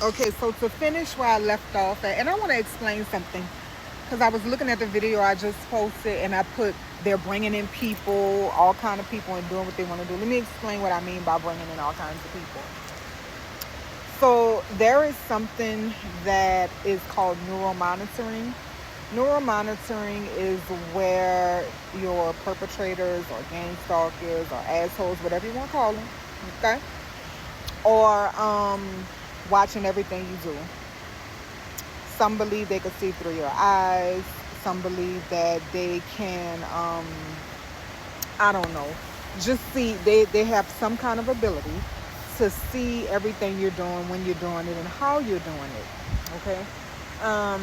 Okay, so to finish where I left off at, and I want to explain something because I was looking at the video I just posted, and I put they're bringing in people, all kind of people, and doing what they want to do. Let me explain what I mean by bringing in all kinds of people. So there is something that is called neuromonitoring. Neuromonitoring is where your perpetrators or gang stalkers or assholes, whatever you want to call them, okay, or watching everything you do. Some believe they can see through your eyes. Some believe that they can, I don't know, just see, they have some kind of ability to see everything you're doing, when you're doing it, and how you're doing it. Okay? Um,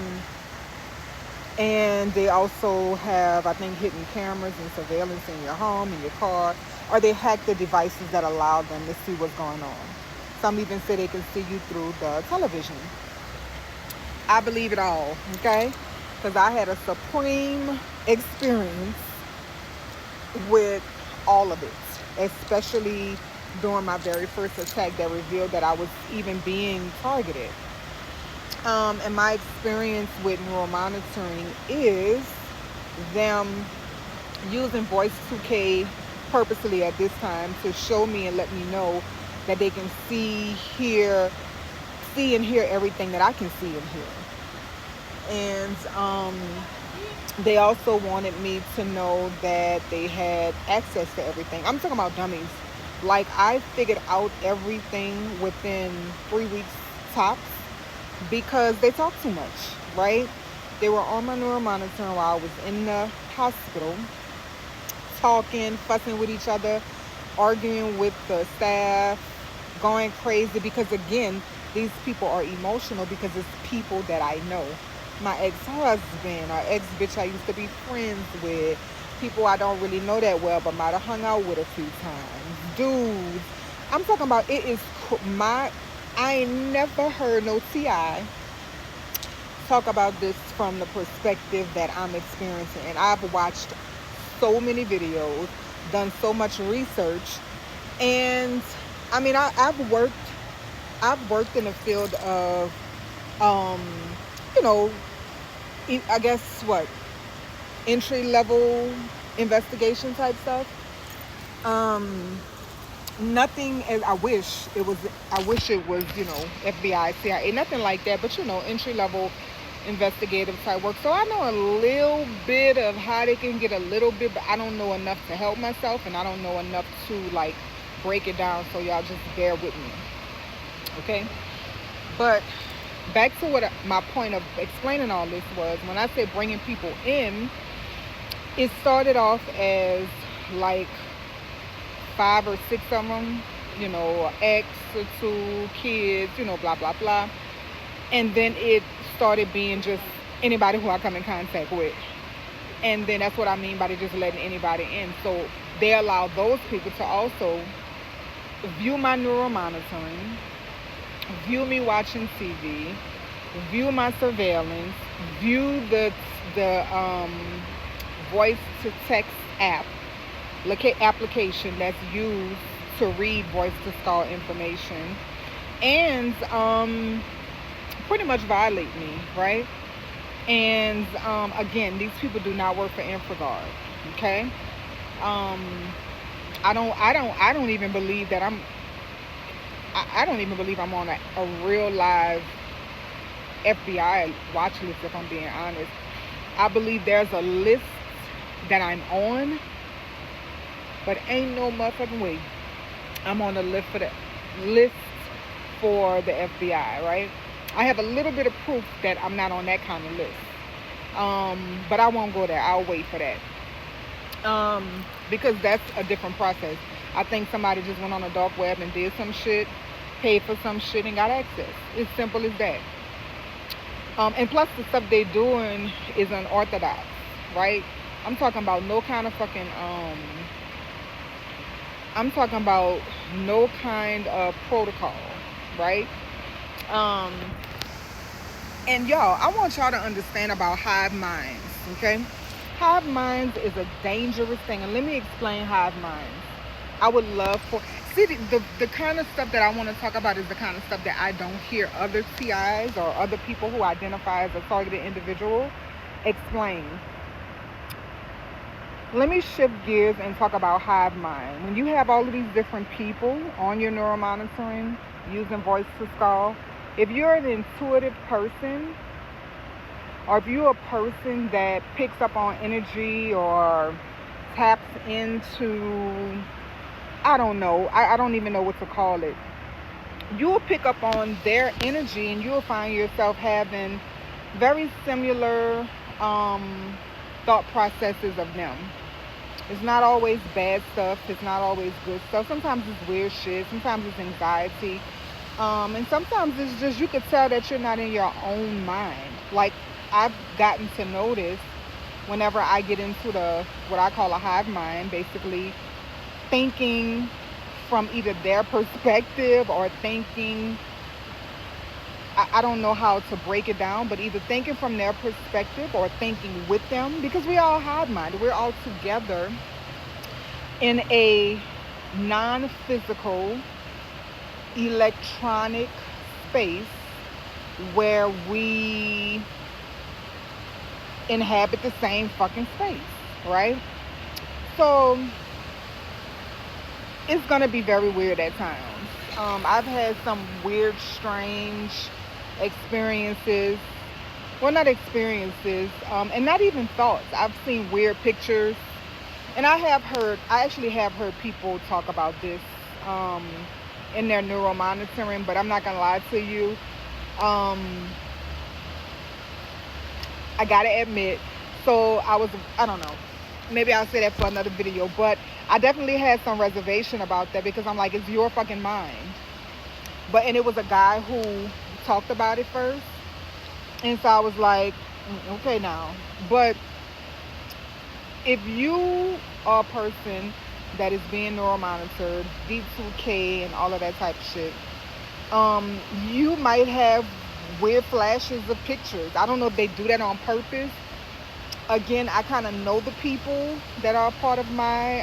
and they also have, I think, hidden cameras and surveillance in your home, in your car, or they hack the devices that allow them to see what's going on. Some even say they can see you through the television. I believe it all, okay? Because I had a supreme experience with all of it, especially during my very first attack that revealed that I was even being targeted. And my experience with neuromonitoring is them using Voice 2K purposely at this time to show me and let me know that they can see and hear everything that I can see and hear. And they also wanted me to know that they had access to everything. I'm talking about dummies. Like, I figured out everything within 3 weeks tops because they talk too much, right? They were on my neuromonitoring while I was in the hospital, talking, fussing with each other, arguing with the staff, going crazy because, again, these people are emotional because it's people that I know. My ex-husband or ex-bitch I used to be friends with, people I don't really know that well but might have hung out with a few times. Dudes. I'm talking about it is I ain't never heard no TI talk about this from the perspective that I'm experiencing. And I've watched so many videos, done so much research, and I mean, I've worked in the field of, um, you know, I guess what, entry level investigation type stuff. Um, Nothing as I wish it was, FBI, CIA, nothing like that, but entry level investigative type work. So I know a little bit of how they can get a little bit, but I don't know enough to help myself, and I don't know enough to like break it down. So y'all just bear with me, okay? But back to what my point of explaining all this was, when I said bringing people in, it started off as like five or six of them, ex or two kids, blah blah blah, and then it started being just anybody who I come in contact with, and then that's what I mean by they just letting anybody in. So they allow those people to also view my neural monitoring, view me watching TV, view my surveillance, view the voice to text application that's used to read voice to call information, and pretty much violate me, right? And again, these people do not work for InfraGard, okay? Um, I don't even believe that I don't even believe I'm on a real live FBI watch list, if I'm being honest. I believe there's a list that I'm on, but ain't no motherfucking way I'm on the list for the FBI, right? I have a little bit of proof that I'm not on that kind of list. But I won't go there. I'll wait for that. Because that's a different process. I think somebody just went on the dark web and did some shit, paid for some shit, and got access. It's simple as that. And plus, the stuff they doing is unorthodox, right? I'm talking about no kind of fucking I'm talking about no kind of protocol, right? Um, and y'all, I want y'all to understand about hive minds, okay? Hive minds is a dangerous thing, and let me explain hive minds. I would love for, see, the kind of stuff that I want to talk about is the kind of stuff that I don't hear other TIs or other people who identify as a targeted individual explain. Let me shift gears and talk about hive mind. When you have all of these different people on your neuromonitoring using voice to skull, if you're an intuitive person, or if you're a person that picks up on energy or taps into, I don't know, I don't even know what to call it, you'll pick up on their energy and you'll find yourself having very similar thought processes of them. It's not always bad stuff. It's not always good stuff. Sometimes it's weird shit. Sometimes it's anxiety. And sometimes it's just, you could tell that you're not in your own mind. Like, I've gotten to notice whenever I get into what I call a hive mind, basically thinking from either their perspective or thinking, I don't know how to break it down, but either thinking from their perspective or thinking with them, because we all hive mind. We're all together in a non-physical, electronic space where we inhabit the same fucking space, right? So it's gonna be very weird at times. I've had some weird, strange experiences. Well, not experiences, and not even thoughts. I've seen weird pictures, and I actually have heard people talk about this in their neuromonitoring, but I'm not gonna lie to you. I gotta admit, so I don't know, maybe I'll say that for another video, but I definitely had some reservation about that, because I'm like, it's your fucking mind. And it was a guy who talked about it first, and so I was like, okay now. But if you are a person that is being neuromonitored, D2K and all of that type of shit, you might have weird flashes of pictures. I don't know if they do that on purpose. Again, I kind of know the people that are part of my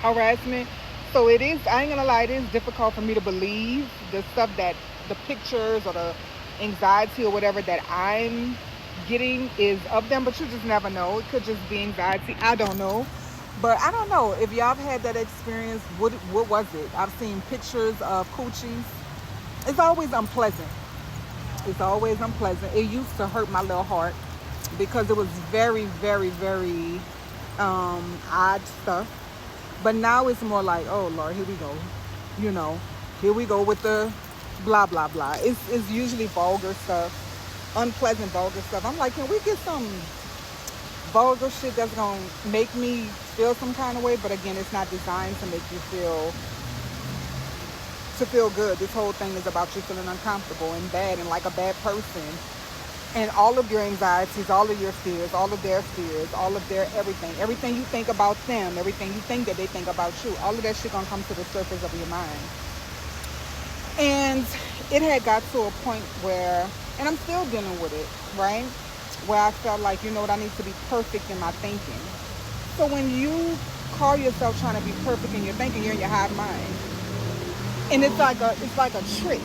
harassment. So it is, I ain't gonna lie, it is difficult for me to believe the stuff that the pictures or the anxiety or whatever that I'm getting is of them, but you just never know. It could just be anxiety. I don't know. But I don't know if y'all have had that experience. What was it? I've seen pictures of coochies. It's always unpleasant. It's always unpleasant. It used to hurt my little heart because it was very, very, very odd stuff. But now it's more like, oh Lord, here we go. You know, here we go with the blah, blah, blah. It's usually vulgar stuff, unpleasant vulgar stuff. I'm like, can we get some vulgar shit that's going to make me feel some kind of way? But again, it's not designed to make you feel good. This whole thing is about you feeling uncomfortable and bad and like a bad person. And all of your anxieties, all of your fears, all of their fears, all of their everything you think about them, everything you think that they think about you, all of that shit gonna come to the surface of your mind. And it had got to a point where, and I'm still dealing with it, right? Where I felt like, you know what, I need to be perfect in my thinking. So when you call yourself trying to be perfect in your thinking, you're in your hive mind. And it's like a trick,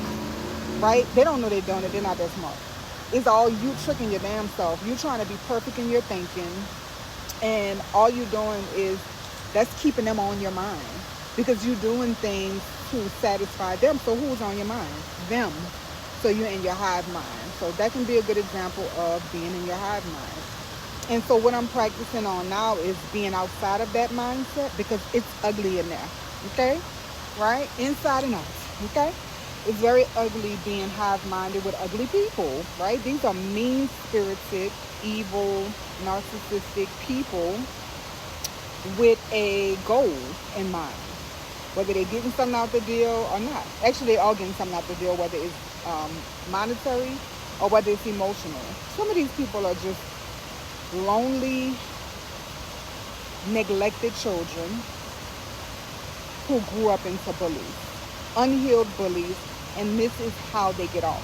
right? They don't know they're doing it, they're not that smart. It's all you tricking your damn self. You trying to be perfect in your thinking, and all you doing is, that's keeping them on your mind, because you're doing things to satisfy them. So who's on your mind? Them. So you're in your hive mind. So that can be a good example of being in your hive mind. And so what I'm practicing on now is being outside of that mindset, because it's ugly in there. Okay? Right? Inside and out. Okay? It's very ugly being hive-minded with ugly people, right? These are mean-spirited, evil, narcissistic people with a goal in mind, whether they're getting something out the deal or not. Actually, they're all getting something out the deal, whether it's monetary or whether it's emotional. Some of these people are just lonely, neglected children who grew up into bullies, unhealed bullies. And this is how they get off.